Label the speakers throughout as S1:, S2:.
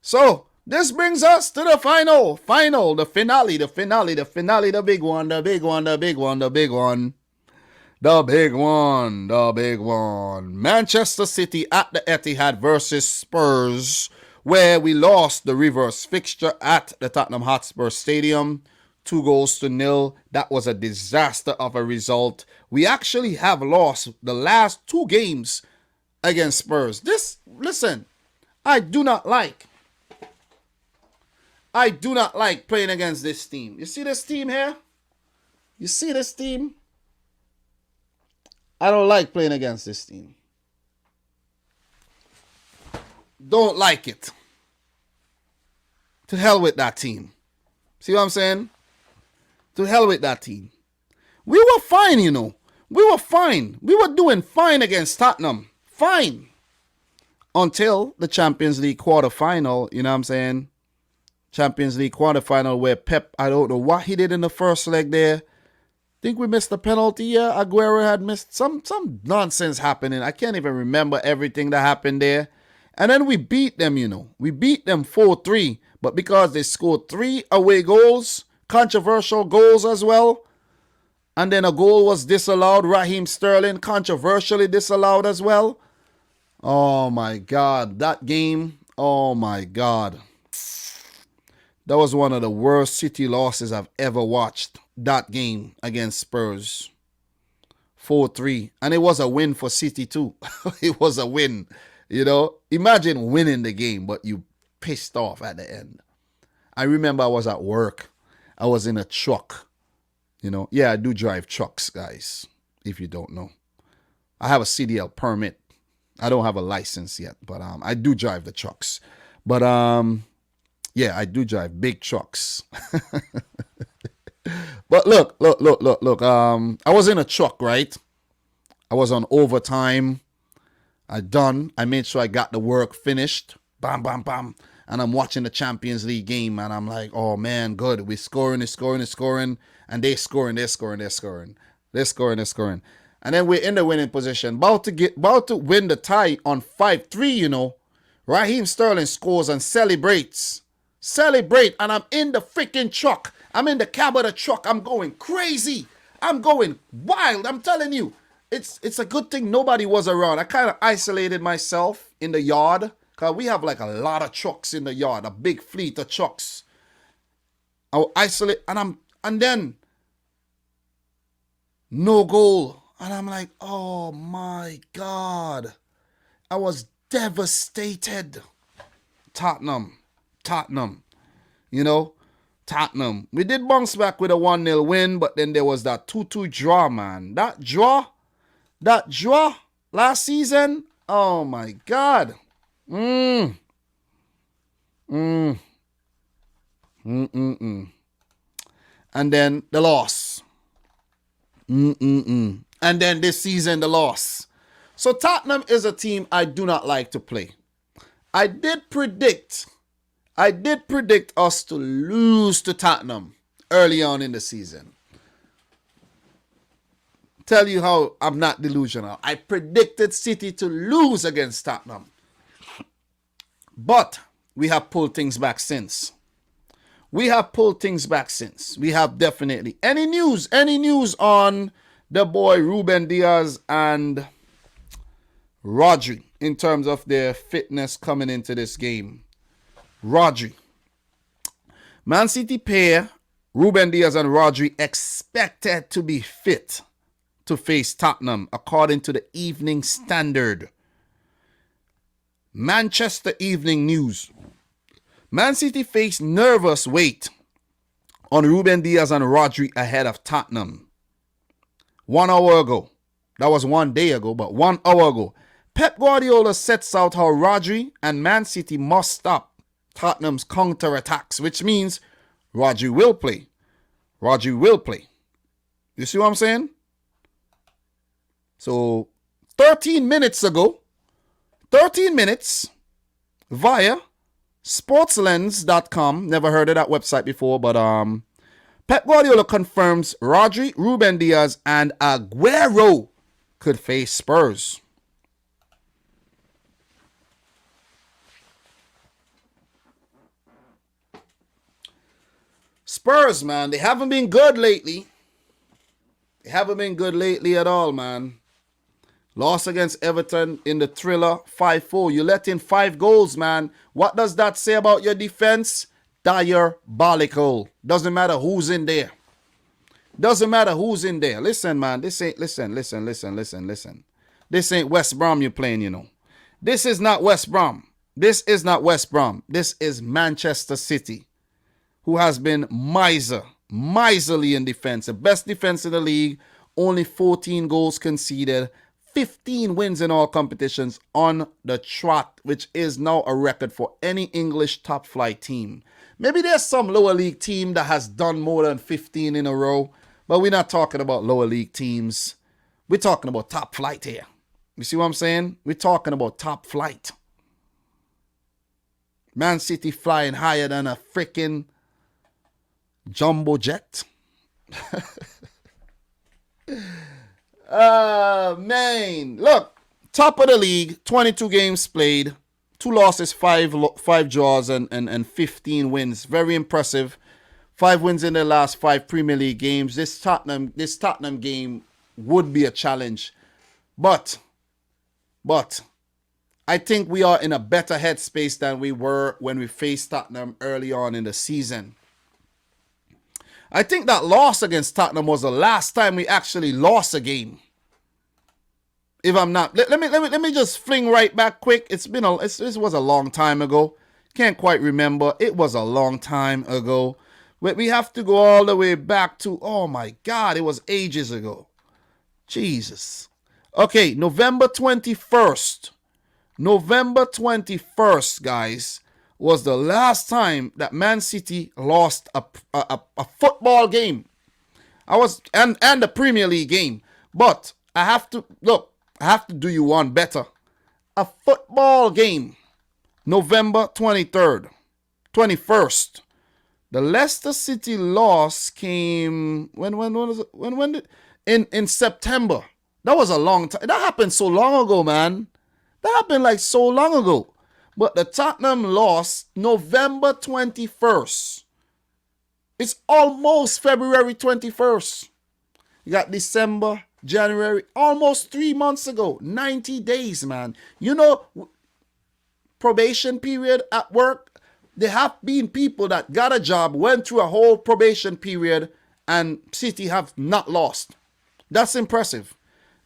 S1: So this brings us to the final, the finale, the big one, the big one. Manchester City at the Etihad versus Spurs, where we lost the reverse fixture at the Tottenham Hotspur Stadium. 2-0. That was a disaster of a result. We actually have lost the last 2 games against Spurs. Listen, I do not like playing against this team. You see this team here? You see this team? I don't like playing against this team. Don't like it. To hell with that team. See what I'm saying? To hell with that team. We were fine, you know. We were fine. We were doing fine against Tottenham. Fine. Until the Champions League quarterfinal, you know what I'm saying? Champions League quarterfinal where Pep, I don't know what he did in the first leg there. Think we missed the penalty. Yeah, Aguero had missed some nonsense happening. I can't even remember everything that happened there. And then we beat them, you know. We beat them 4-3. But because they scored 3 away goals, controversial goals as well, and then a goal was disallowed, Raheem Sterling, controversially disallowed as well. Oh my God, that game, oh my God. That was one of the worst City losses I've ever watched. That game against Spurs. 4-3. And it was a win for City too. It was a win. You know, imagine winning the game, but you pissed off at the end. I remember I was at work. I was in a truck. You know, yeah, I do drive trucks, guys, if you don't know. I have a CDL permit. I don't have a license yet, but I do drive the trucks. But yeah, I do drive big trucks. But look. I was in a truck, right? I was on overtime. I made sure I got the work finished. Bam, bam, bam. And I'm watching the Champions League game, and I'm like, oh man, good. We're scoring. And they're scoring. And then we're in the winning position. About to win the tie on 5-3, you know. Raheem Sterling scores and celebrates. And I'm in the freaking truck. I'm in the cab of the truck. I'm going crazy. I'm going wild. I'm telling you. It's a good thing nobody was around. I kind of isolated myself in the yard. Because we have like a lot of trucks in the yard. A big fleet of trucks. I'll isolate. And then no goal. And I'm like, oh my God. I was devastated. Tottenham. You know, Tottenham. We did bounce back with a 1-0 win, but then there was that 2-2 draw, man. That draw last season. Oh my God. And then the loss. And then this season, the loss. So Tottenham is a team I do not like to play. I did predict us to lose to Tottenham early on in the season. Tell you how I'm not delusional. I predicted City to lose against Tottenham. But we have pulled things back since. We have definitely. Any news on the boy Ruben Diaz and Rodri in terms of their fitness coming into this game? Rodri. Man City pair Ruben Diaz and Rodri expected to be fit to face Tottenham according to the Evening Standard. Manchester Evening News. Man City faced nervous wait on Ruben Diaz and Rodri ahead of Tottenham. 1 hour ago. That was 1 day ago, but 1 hour ago. Pep Guardiola sets out how Rodri and Man City must stop Tottenham's counter-attacks, which means Rodri will play. You see what I'm saying? So, 13 minutes via sportslens.com. Never heard of that website before, but Pep Guardiola confirms Rodri, Ruben Diaz, and Aguero could face Spurs. Spurs, man, they haven't been good lately. They haven't been good lately at all, man. Loss against Everton in the thriller, 5-4. You let in 5 goals, man. What does that say about your defense? Diabolical. Doesn't matter who's in there. Doesn't matter who's in there. Listen, man. This ain't, listen. This ain't West Brom you're playing, you know. This is not West Brom. This is not West Brom. This is Manchester City, who has been miserly in defense. The best defense in the league. Only 14 goals conceded. 15 wins in all competitions on the trot, which is now a record for any English top flight team. Maybe there's some lower league team that has done more than 15 in a row, but we're not talking about lower league teams. We're talking about top flight here. You see what I'm saying? We're talking about top flight. Man City flying higher than a freaking jumbo jet. Man. Look, top of the league, 22 games played, 2 losses, 5 draws, and 15 wins. Very impressive. 5 wins in their last 5 Premier League games. This Tottenham game would be a challenge. But I think we are in a better headspace than we were when we faced Tottenham early on in the season. I think that loss against Tottenham was the last time we actually lost a game. If I'm not, let me just fling right back quick. This was a long time ago. Can't quite remember. It was a long time ago. We have to go all the way back to, oh my God, it was ages ago. Jesus. Okay, November 21st. November 21st, guys, was the last time that Man City lost a football game. And the Premier League game. But I have to do you one better. A football game. November 23rd. 21st. The Leicester City loss came when was it? When did in September. That was a long time. That happened so long ago, man. That happened like so long ago. But the Tottenham lost November 21st. It's almost February 21st. You got December, January, almost 3 months ago. 90 days, man. You know, probation period at work. There have been people that got a job, went through a whole probation period, and City have not lost. That's impressive.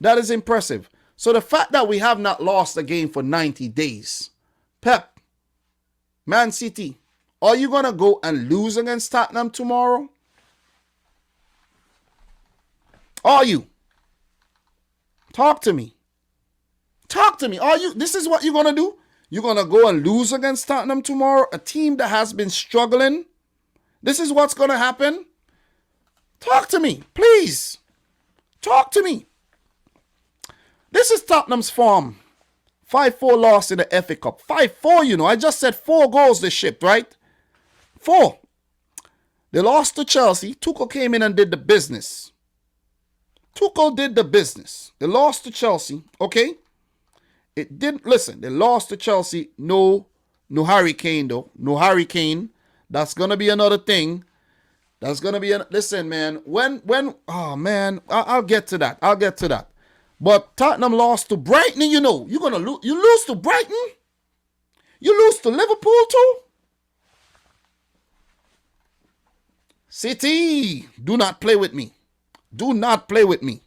S1: That is impressive. So the fact that we have not lost a game for 90 days, Pep, Man City, are you going to go and lose against Tottenham tomorrow? Are you? Talk to me. Talk to me. Are you? This is what you're going to do? You're going to go and lose against Tottenham tomorrow? A team that has been struggling? This is what's going to happen? Talk to me, please. Talk to me. This is Tottenham's form. 5-4 loss in the FA Cup. 5-4, you know. I just said 4 goals they shipped, right? 4. They lost to Chelsea. Tuchel came in and did the business. Tuchel did the business. They lost to Chelsea, okay? It didn't, listen, they lost to Chelsea. No Harry Kane, though. No Harry Kane. That's going to be another thing. That's going to be, listen, man. Oh, man, I'll get to that. I'll get to that. But Tottenham lost to Brighton, you know. You're going to you lose to Brighton? You lose to Liverpool too? City, do not play with me. Do not play with me.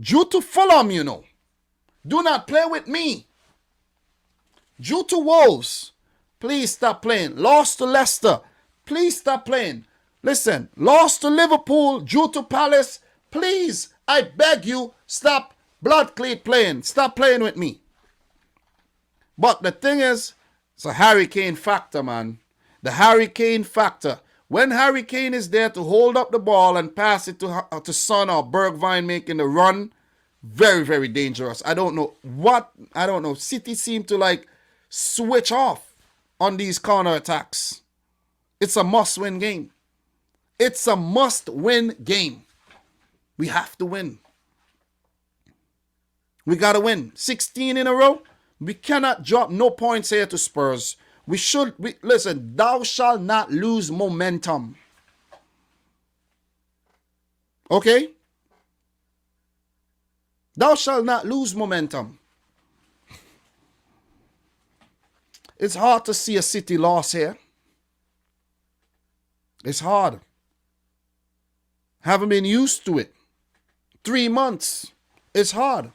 S1: Due to Fulham, you know. Do not play with me. Due to Wolves, please stop playing. Lost to Leicester, please stop playing. Listen, lost to Liverpool, due to Palace, please, I beg you, stop blood-cleat playing. Stop playing with me. But the thing is, it's a Harry Kane factor, man. The Harry Kane factor. When Harry Kane is there to hold up the ball and pass it to Son or Bergwijn making the run, very, very dangerous. I don't know. City seem to like switch off on these counter attacks. It's a must-win game. It's a must-win game. We have to win. We got to win. 16 in a row. We cannot drop no points here to Spurs. Listen, thou shalt not lose momentum. Okay? Thou shalt not lose momentum. It's hard to see a City loss here. It's hard. Haven't been used to it. 3 months. It's hard.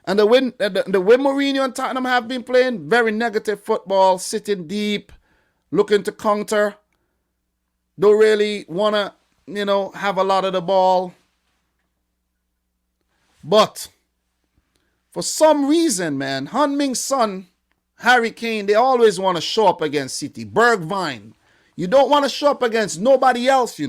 S1: And the way Mourinho and Tottenham have been playing, very negative football, sitting deep, looking to counter. Don't really want to, have a lot of the ball. But for some reason, man, Heung-Min Son, Harry Kane, they always want to show up against City. Bergwijn, you don't want to show up against nobody else,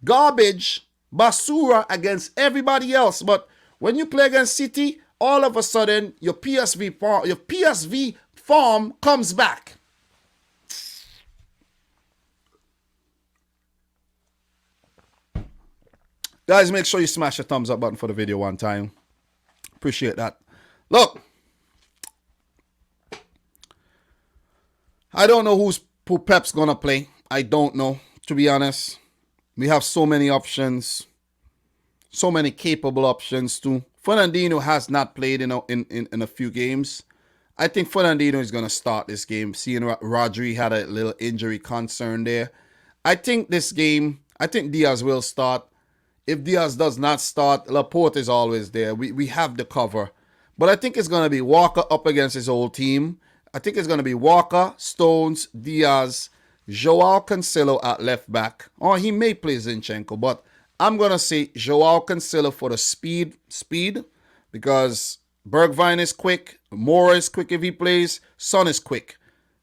S1: Garbage, basura against everybody else. But when you play against City, all of a sudden, your PSV form comes back. Guys, make sure you smash the thumbs up button for the video one time. Appreciate that. Look, I don't know who Pep's going to play. I don't know, to be honest. We have so many options. So many capable options too. Fernandinho has not played in a few games. I think Fernandinho is going to start this game. Seeing Rodri had a little injury concern there. I think this game, Diaz will start. If Diaz does not start, Laporte is always there. We have the cover. But I think it's going to be Walker up against his old team. I think it's going to be Walker, Stones, Diaz, Joao Cancelo at left back. Or he may play Zinchenko, but I'm going to say Joao Cancelo for the speed, because Bergwijn is quick, Moura is quick if he plays, Son is quick.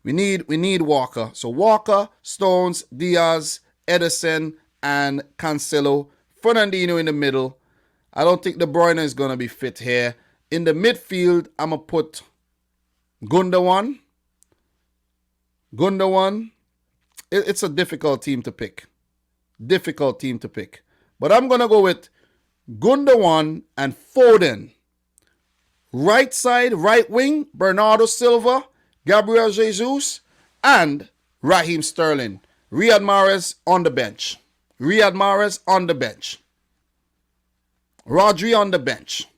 S1: We need Walker. So Walker, Stones, Diaz, Ederson, and Cancelo. Fernandinho in the middle. I don't think De Bruyne is going to be fit here. In the midfield, I'm going to put Gundogan. It's a difficult team to pick. But I'm going to go with Gundogan and Foden. Right side, right wing, Bernardo Silva, Gabriel Jesus, and Raheem Sterling. Riyad Mahrez on the bench. Rodri on the bench.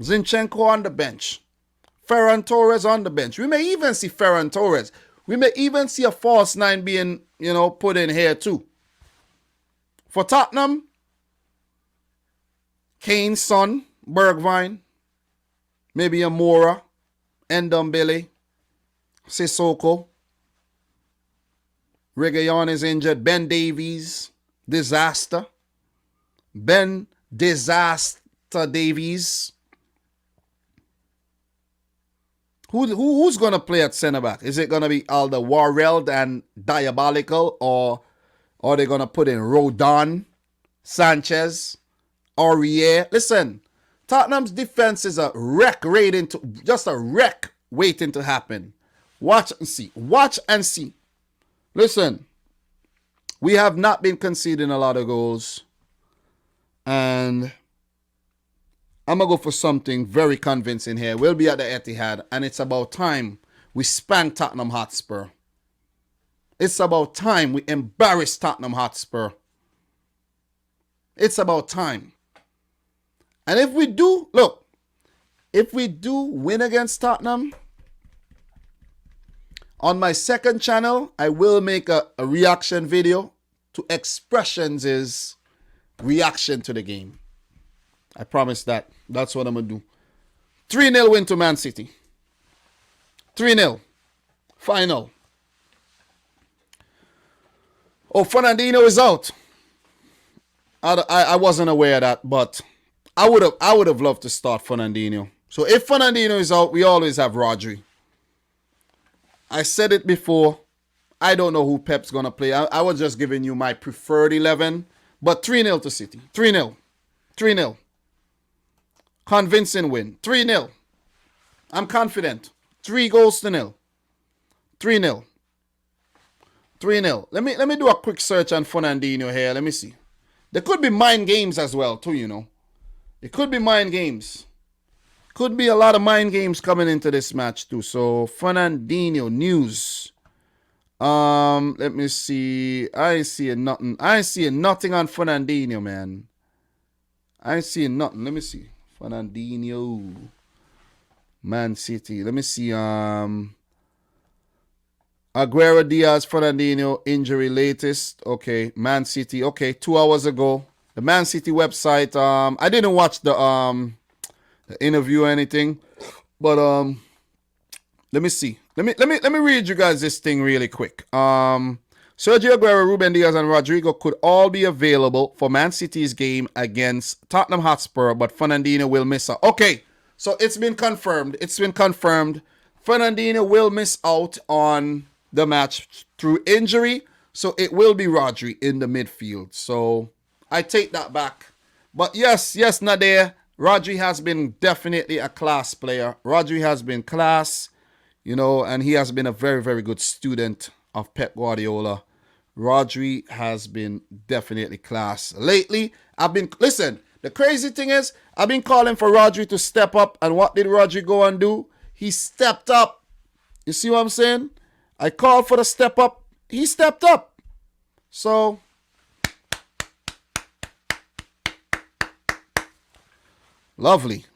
S1: Zinchenko on the bench. Ferran Torres on the bench. We may even see Ferran Torres. We may even see a false 9 being, put in here too. For Tottenham, Kane, Son, Bergwijn, maybe a Moura, Ndombele, Sissoko. Reguilon is injured. Ben Davies, disaster. Davies. Who's going to play at centre back? Is it going to be Alderweireld and Diabolical, or are they going to put in Rodon, Sanchez, Aurier? Listen, Tottenham's defense is a wreck waiting to happen. Watch and see. Listen, we have not been conceding a lot of goals, and I'm going to go for something very convincing here. We'll be at the Etihad, and it's about time we spank Tottenham Hotspur. It's about time we embarrass Tottenham Hotspur. It's about time. And if we do win against Tottenham, on my second channel, I will make a reaction video to Expressions' reaction to the game. I promise that. That's what I'm going to do. 3-0 win to Man City. 3-0. Final. Oh, Fernandinho is out. I wasn't aware of that, but I would have loved to start Fernandinho. So if Fernandinho is out, we always have Rodri. I said it before. I don't know who Pep's going to play. I was just giving you my preferred 11. But 3-0 to City. 3-0. 3-0. Convincing win. 3-0. I'm confident. 3-0. 3-0. 3-0. Let me do a quick search on Fernandinho here. Let me see. There could be mind games as well too, It could be mind games. Could be a lot of mind games coming into this match too. So Fernandinho news. Let me see. I ain't seeing nothing. I ain't seeing nothing on Fernandinho, man. I ain't seeing nothing. Let me see. Fernandinho. Man City. Let me see. Aguero, Diaz, Fernandinho, injury latest. Okay. Man City. Okay. 2 hours ago. The Man City website. I didn't watch the interview or anything. But let me see. Let me read you guys this thing really quick. Sergio Aguero, Ruben Diaz, and Rodrigo could all be available for Man City's game against Tottenham Hotspur, but Fernandinho will miss out. Okay, so it's been confirmed. It's been confirmed. Fernandinho will miss out on the match through injury, so it will be Rodri in the midfield. So I take that back. But yes, Nadir, Rodri has been definitely a class player. Rodri has been class, and he has been a very, very good student of Pep Guardiola. Rodri has been definitely class. Lately, the crazy thing is, I've been calling for Rodri to step up, and what did Rodri go and do? He stepped up. You see what I'm saying? I called for the step up. He stepped up. So, lovely.